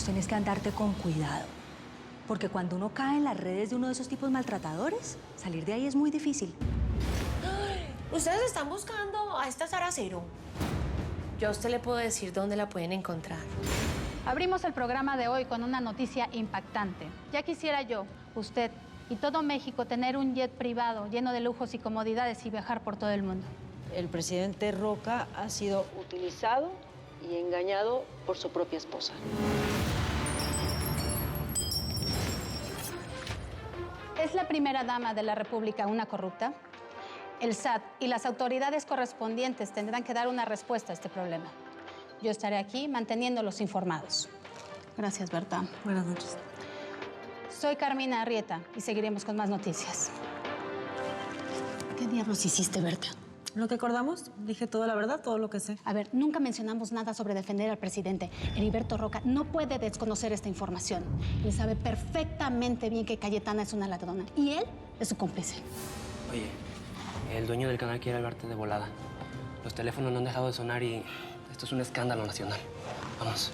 vos tenés que andarte con cuidado. Porque cuando uno cae en las redes de uno de esos tipos maltratadores, salir de ahí es muy difícil. Ustedes están buscando a esta Sara Cero. Yo a usted le puedo decir dónde la pueden encontrar. Abrimos el programa de hoy con una noticia impactante. Ya quisiera yo, usted y todo México tener un jet privado lleno de lujos y comodidades y viajar por todo el mundo. El presidente Roca ha sido utilizado y engañado por su propia esposa. ¿Es la primera dama de la República una corrupta? El SAT y las autoridades correspondientes tendrán que dar una respuesta a este problema. Yo estaré aquí manteniéndolos informados. Gracias, Berta. Buenas noches. Soy Carmina Arrieta y seguiremos con más noticias. ¿Qué diablos hiciste, Berta? ¿Lo que acordamos? Dije toda la verdad, todo lo que sé. A ver, nunca mencionamos nada sobre defender al presidente. Heriberto Roca no puede desconocer esta información. Él sabe perfectamente bien que Cayetana es una ladrona y él es su cómplice. Oye, el dueño del canal quiere hablarte de volada. Los teléfonos no han dejado de sonar y esto es un escándalo nacional. Vamos.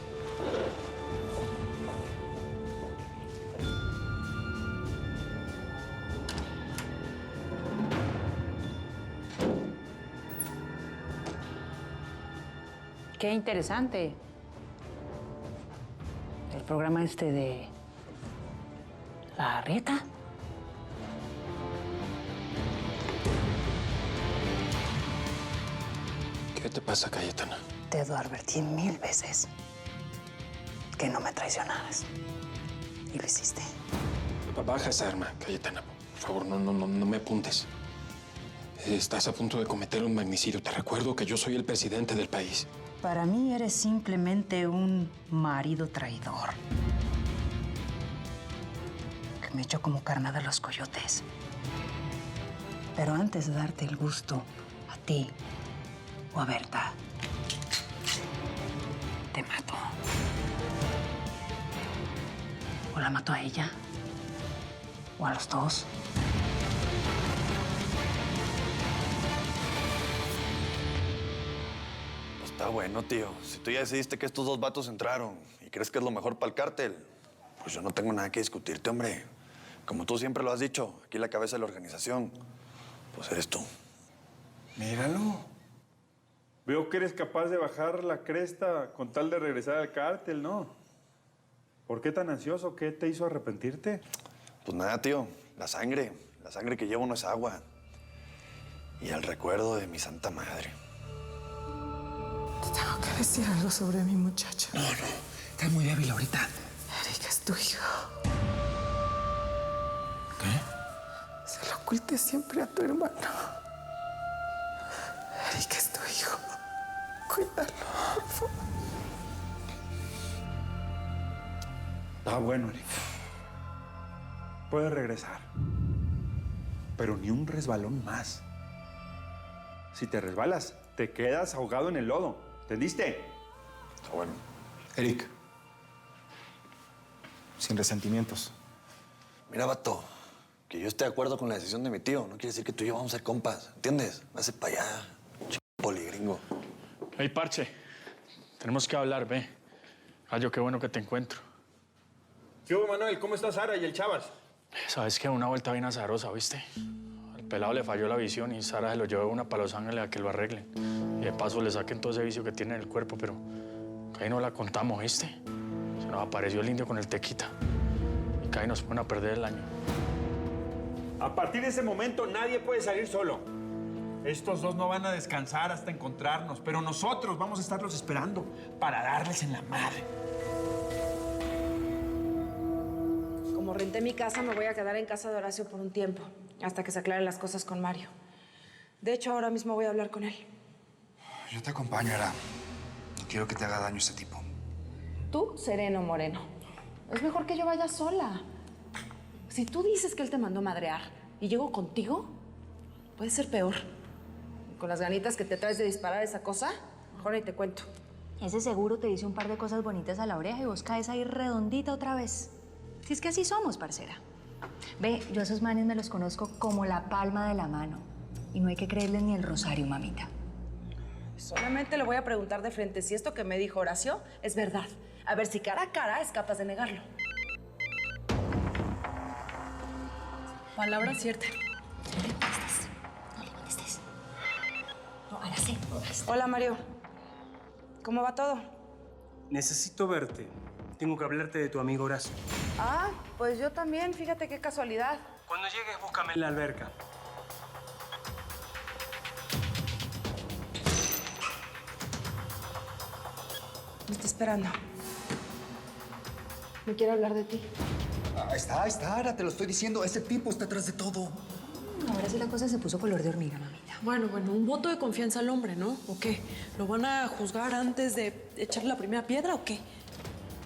Qué interesante. El programa este de La Arrieta. ¿Qué te pasa, Cayetana? Te lo advertí 1000 veces que no me traicionaras. Y lo hiciste. Baja esa arma, Cayetana. Por favor, no me apuntes. Estás a punto de cometer un magnicidio. Te recuerdo que yo soy el presidente del país. Para mí eres simplemente un marido traidor. Que me echó como carnada a los coyotes. Pero antes de darte el gusto a ti o a Berta, te mato. O la mato a ella, o a los dos. Está bueno, tío. Si tú ya decidiste que estos dos vatos entraron y crees que es lo mejor para el cártel, pues yo no tengo nada que discutirte, hombre. Como tú siempre lo has dicho, aquí la cabeza de la organización, pues eres tú. Míralo. Veo que eres capaz de bajar la cresta con tal de regresar al cártel, ¿no? ¿Por qué tan ansioso? ¿Qué te hizo arrepentirte? Pues nada, tío. La sangre que llevo no es agua. Y el recuerdo de mi santa madre. Te tengo que decir algo sobre mi muchacho. No. Estás muy débil ahorita. Erika es tu hijo. ¿Qué? Se lo oculté siempre a tu hermano. Erika es tu hijo. Cuídalo, por favor. Ah, bueno, Erika. Puedes regresar. Pero ni un resbalón más. Si te resbalas, te quedas ahogado en el lodo. ¿Entendiste? Está bueno. Eric. Sin resentimientos. Mira, vato, que yo esté de acuerdo con la decisión de mi tío no quiere decir que tú y yo vamos a ser compas, ¿entiendes? Hace para allá, poligringo. Hey, parche. Tenemos que hablar, ve. Gallo, qué bueno que te encuentro. ¿Qué hubo, Manuel? ¿Cómo está Sara y el Chavas? Sabes que una vuelta bien azarosa, ¿viste? Al pelado le falló la visión y Sara se lo llevó una para Los Ángeles a que lo arreglen. Y de paso le saquen todo ese vicio que tiene en el cuerpo, pero que ahí no la contamos, ¿viste? Se nos apareció el indio con el tequita. Y que ahí nos ponen a perder el año. A partir de ese momento, nadie puede salir solo. Estos dos no van a descansar hasta encontrarnos, pero nosotros vamos a estarlos esperando para darles en la madre. Como renté mi casa, me voy a quedar en casa de Horacio por un tiempo, hasta que se aclaren las cosas con Mario. De hecho, ahora mismo voy a hablar con él. Yo te acompaño, Era. No quiero que te haga daño ese tipo. Tú, sereno, moreno. Es mejor que yo vaya sola. Si tú dices que él te mandó madrear y llego contigo, puede ser peor. Con las ganitas que te traes de disparar esa cosa, mejor ahí te cuento. Ese seguro te dice un par de cosas bonitas a la oreja y vos caes ahí redondita otra vez. Si es que así somos, parcera. Ve, yo a esos manes me los conozco como la palma de la mano. Y no hay que creerles ni el rosario, mamita. Solamente le voy a preguntar de frente si esto que me dijo Horacio es verdad. A ver si cara a cara es capaz de negarlo. Palabra cierta. No le contestes. No, ahora sí. Hola, Mario. ¿Cómo va todo? Necesito verte. Tengo que hablarte de tu amigo Horacio. Ah, pues yo también. Fíjate qué casualidad. Cuando llegues, búscame en la alberca. Me está esperando. No quiero hablar de ti. Ahí está, Ara, te lo estoy diciendo. Ese tipo está atrás de todo. Ahora sí la cosa se puso color de hormiga, mamita. Bueno, un voto de confianza al hombre, ¿no? ¿O qué? ¿Lo van a juzgar antes de echarle la primera piedra o qué?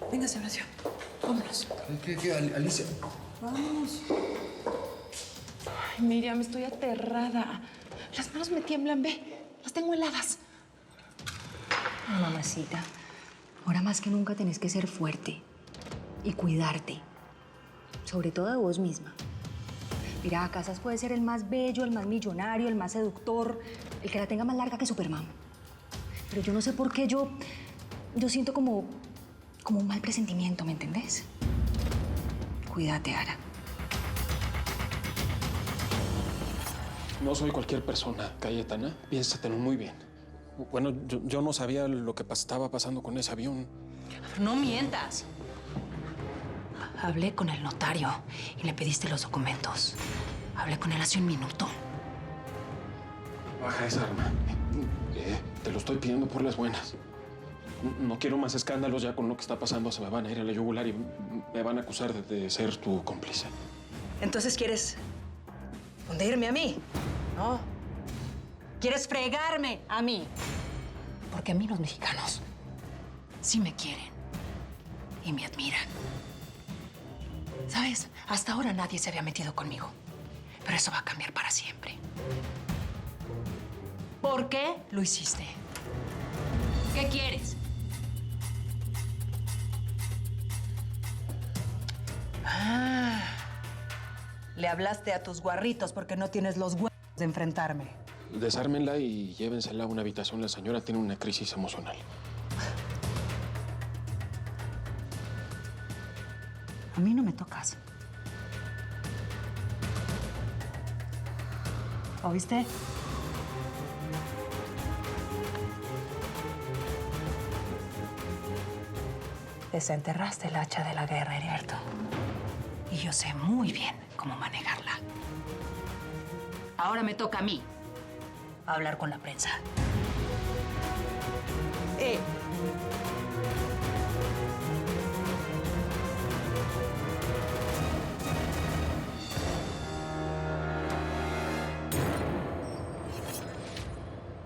Venga, Horacio. Vámonos. ¿Qué, Alicia? Vamos. Ay, Miriam, estoy aterrada. Las manos me tiemblan, ve. Las tengo heladas. Ay, mamacita, ahora más que nunca tenés que ser fuerte y cuidarte. Sobre todo de vos misma. Mira, Casas puede ser el más bello, el más millonario, el más seductor, el que la tenga más larga que Superman. Pero yo no sé por qué yo siento como un mal presentimiento, ¿me entendés? Cuídate, Ara. No soy cualquier persona, Cayetana. Piénsatelo muy bien. Bueno, yo no sabía lo que estaba pasando con ese avión. No mientas. Hablé con el notario y le pediste los documentos. Hablé con él hace un minuto. Baja esa arma. Te lo estoy pidiendo por las buenas. No quiero más escándalos ya con lo que está pasando. Se me van a ir a la yugular y me van a acusar de ser tu cómplice. Entonces, ¿quieres hundirme a mí? No. ¿Quieres fregarme a mí? Porque a mí los mexicanos sí me quieren y me admiran. ¿Sabes? Hasta ahora nadie se había metido conmigo. Pero eso va a cambiar para siempre. ¿Por qué lo hiciste? ¿Qué quieres? Ah, le hablaste a tus guarritos porque no tienes los huevos de enfrentarme. Desármenla y llévensela a una habitación. La señora tiene una crisis emocional. A mí no me tocas. ¿Oíste? Desenterraste el hacha de la guerra, Heriberto. Y yo sé muy bien cómo manejarla. Ahora me toca a mí hablar con la prensa.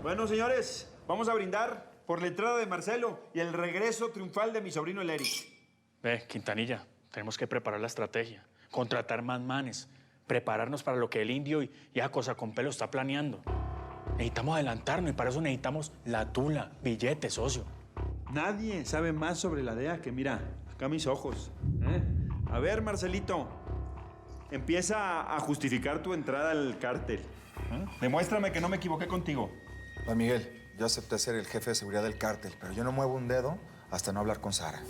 Bueno, señores, vamos a brindar por la entrada de Marcelo y el regreso triunfal de mi sobrino el Eric. Ve, Quintanilla, tenemos que preparar la estrategia, contratar más manes, prepararnos para lo que el indio y esa cosa con pelo está planeando. Necesitamos adelantarnos y para eso necesitamos la tula, billetes, socio. Nadie sabe más sobre la DEA que, mira, acá mis ojos. A ver, Marcelito, empieza a justificar tu entrada al cártel. Demuéstrame que no me equivoqué contigo. Juan Miguel, yo acepté ser el jefe de seguridad del cártel, pero yo no muevo un dedo hasta no hablar con Sara.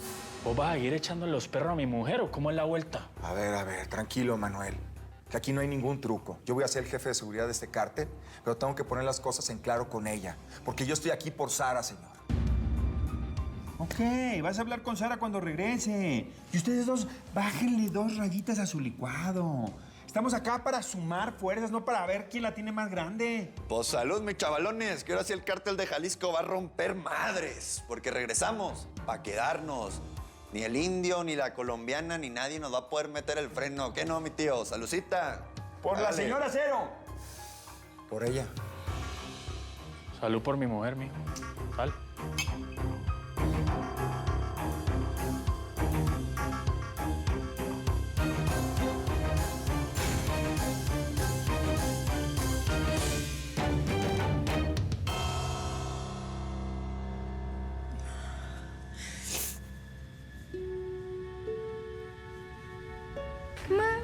¿Vos vas a ir echando los perros a mi mujer o cómo es la vuelta? A ver, tranquilo, Manuel. Que aquí no hay ningún truco. Yo voy a ser el jefe de seguridad de este cártel, pero tengo que poner las cosas en claro con ella. Porque yo estoy aquí por Sara, señor. Ok, vas a hablar con Sara cuando regrese. Y ustedes dos, bájenle 2 rayitas a su licuado. Estamos acá para sumar fuerzas, no para ver quién la tiene más grande. Pues salud, mis chavalones, que ahora sí el cártel de Jalisco va a romper madres, porque regresamos para quedarnos. Ni el indio, ni la colombiana, ni nadie nos va a poder meter el freno. ¿Qué no, mi tío? Salucita. Por la señora Cero. Por ella. Salud por mi mujer, mijo. Sal.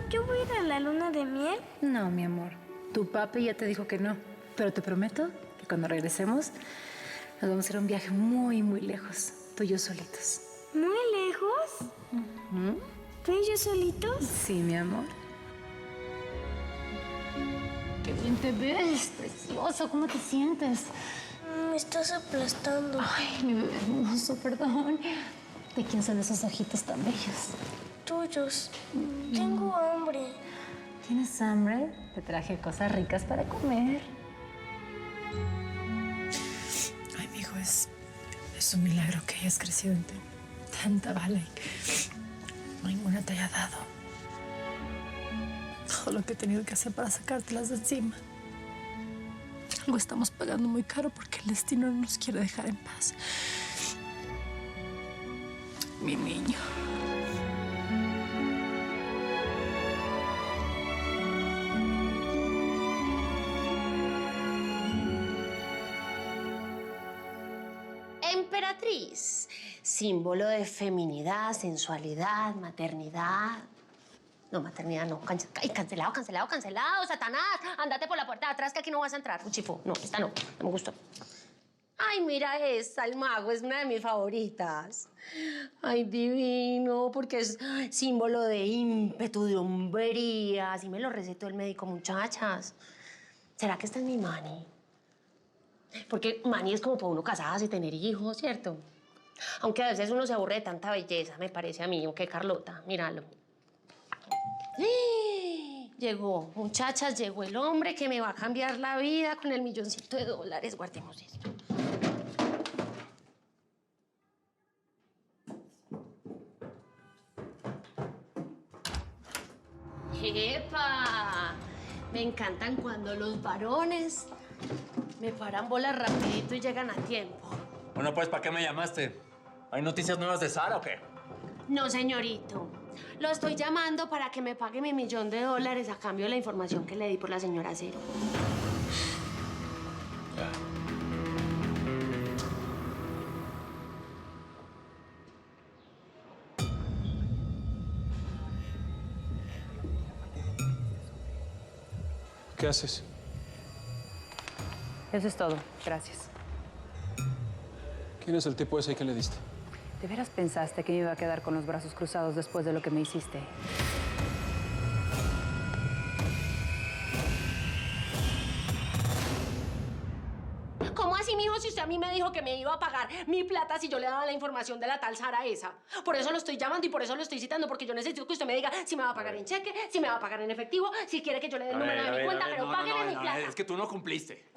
¿Yo voy a ir a la luna de miel? No, mi amor. Tu papi ya te dijo que no. Pero te prometo que cuando regresemos nos vamos a ir a un viaje muy, muy lejos. Tú y yo solitos. ¿Muy lejos? ¿Tú y yo solitos? Sí, mi amor. Qué bien te ves, precioso. ¿Cómo te sientes? Me estás aplastando. Ay, mi bebé hermoso, perdón. ¿De quién son esos ojitos tan bellos? Tuyos. Tengo hambre. ¿Tienes hambre? Te traje cosas ricas para comer. Ay, mi hijo, es un milagro que hayas crecido en tanta bala y no ninguna te haya dado. Todo lo que he tenido que hacer para sacártelas de encima. Algo estamos pagando muy caro porque el destino no nos quiere dejar en paz. Mi niño. Emperatriz, símbolo de feminidad, sensualidad, maternidad. No, maternidad no. Cancelado, cancelado, cancelado. Satanás, ándate por la puerta de atrás que aquí no vas a entrar. Uchifo. No, esta no. No me gustó. Ay, mira esta, el mago. Es una de mis favoritas. Ay, divino, porque es símbolo de ímpetu, de hombría. Así me lo recetó el médico, muchachas. ¿Será que esta es mi Manny? Porque Manny es como para uno casarse y tener hijos, ¿cierto? Aunque a veces uno se aburre de tanta belleza, me parece a mí, aunque Carlota, míralo. Llegó, muchachas, llegó el hombre que me va a cambiar la vida con el $1.000.000. Guardemos esto. ¡Epa! Me encantan cuando los varones me paran bolas rapidito y llegan a tiempo. Bueno, pues, ¿para qué me llamaste? ¿Hay noticias nuevas de Sara o qué? No, señorito. Lo estoy llamando para que me pague mi $1.000.000 a cambio de la información que le di por la señora Cero. ¿Qué haces? Eso es todo. Gracias. ¿Quién es el tipo ese que le diste? ¿De veras pensaste que me iba a quedar con los brazos cruzados después de lo que me hiciste? ¿Cómo así, mijo, si usted a mí me dijo que me iba a pagar mi plata si yo le daba la información de la tal Sara esa? Por eso lo estoy llamando y por eso lo estoy citando, porque yo necesito que usted me diga si me va a pagar en cheque, si me va a pagar en efectivo, si quiere que yo le dé el número de mi cuenta, pero págueme mi plata. Es que tú no cumpliste.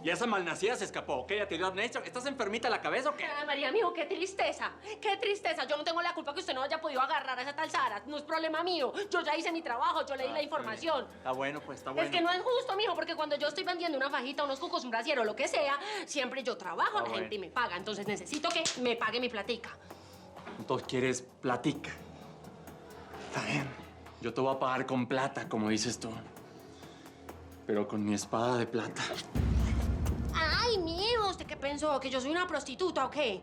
Y esa malnacida se escapó, ¿ok? Ya te dio amnesia. ¿Estás enfermita de la cabeza o qué? Ay, María, mijo, qué tristeza. Qué tristeza. Yo no tengo la culpa que usted no haya podido agarrar a esa tal Sara. No es problema mío. Yo ya hice mi trabajo, yo le di la información. Está bueno, pues, está bueno. Es que no es justo, mijo, porque cuando yo estoy vendiendo una fajita, unos cucos, un brasier o lo que sea, siempre yo trabajo, la gente me paga. Entonces necesito que me pague mi platica. Entonces quieres platica. Está bien. Yo te voy a pagar con plata, como dices tú. Pero con mi espada de plata. Ay, mijo, ¿usted qué pensó? ¿Que yo soy una prostituta o qué?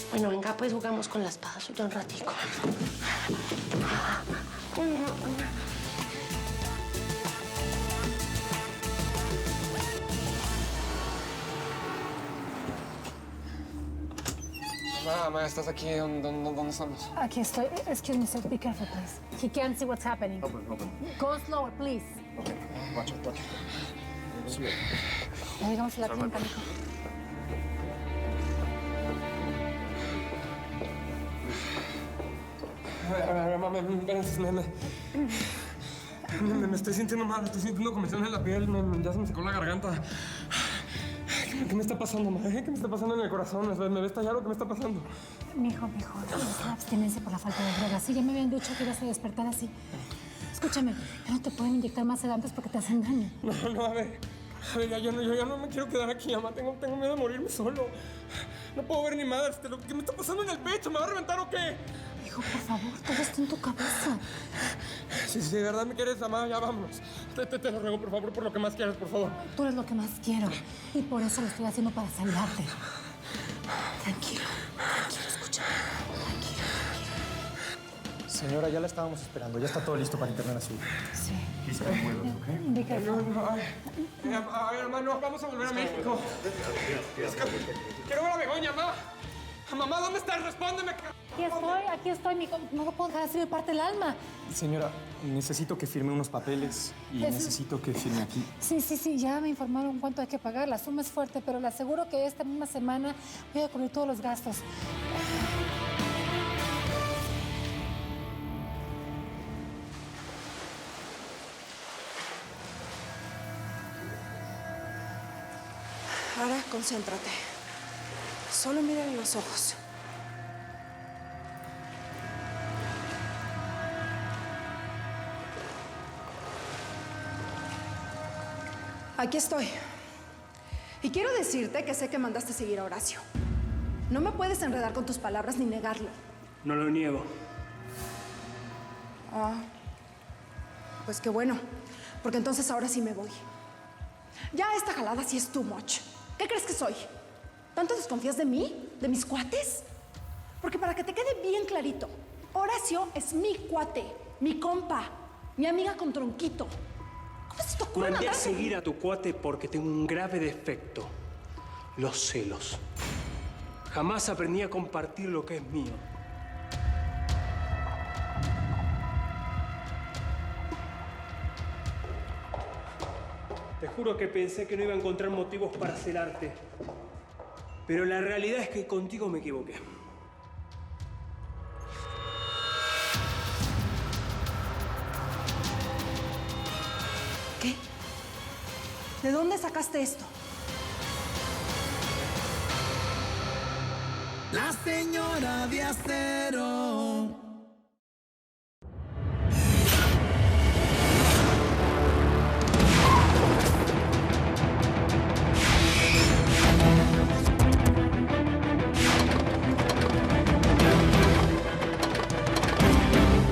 Bueno, venga, pues jugamos con la espada suya un ratico. Mamá, ¿estás aquí? ¿Dónde estamos? Aquí estoy. Excuse me, sir. Be careful, please. He can't see what's happening. Open. Go slower, please. Okay, watch it. Sube. Ya llegamos a la clínica, mijo. A ver, mamá, me estoy sintiendo mal, estoy sintiendo comezón en la piel, ya se me secó la garganta. ¿Qué me está pasando, mamá? ¿Qué me está pasando en el corazón? ¿Me ves tallar o qué me está pasando? Mijo, es la abstinencia por la falta de drogas. Sí, ya me habían dicho que ibas a despertar así. Escúchame, ya no te pueden inyectar más sedantes porque te hacen daño. No, a ver, yo ya no me quiero quedar aquí, mamá. Tengo miedo de morirme solo. No puedo ver ni madre. ¿Qué me está pasando en el pecho? ¿Me va a reventar o qué? Hijo, por favor, todo está en tu cabeza. Si de verdad me quieres, mamá, ya vámonos. Te lo ruego, por favor, por lo que más quieras, por favor. Tú eres lo que más quiero. Y por eso lo estoy haciendo para salvarte. Tranquilo, escúchame. Tranquilo. Señora, ya la estábamos esperando. Ya está todo listo para internar a su hija. Sí. Be careful. Ay, hermano, vamos a volver a México. Quiero ver a Begoña, mamá. Mamá, ¿dónde estás? Respóndeme. Aquí estoy, no lo puedo dejar así, me parte el alma. Señora, necesito que firme unos papeles y necesito que firme aquí. Sí, ya me informaron cuánto hay que pagar. La suma es fuerte, pero le aseguro que esta misma semana voy a cubrir todos los gastos. Ahora, concéntrate. Solo mira en los ojos. Aquí estoy. Y quiero decirte que sé que mandaste seguir a Horacio. No me puedes enredar con tus palabras ni negarlo. No lo niego. Ah, pues qué bueno, porque entonces ahora sí me voy. Ya esta jalada sí es too much. ¿Qué crees que soy? ¿Tanto desconfías de mí? ¿De mis cuates? Porque para que te quede bien clarito, Horacio es mi cuate, mi compa, mi amiga con tronquito. ¿Cómo se te ocurre Mandé a mandarme? seguir a tu cuate porque tengo un grave defecto. Los celos. Jamás aprendí a compartir lo que es mío. Te juro que pensé que no iba a encontrar motivos para celarte. Pero la realidad es que contigo me equivoqué. ¿Qué? ¿De dónde sacaste esto? La señora de acero.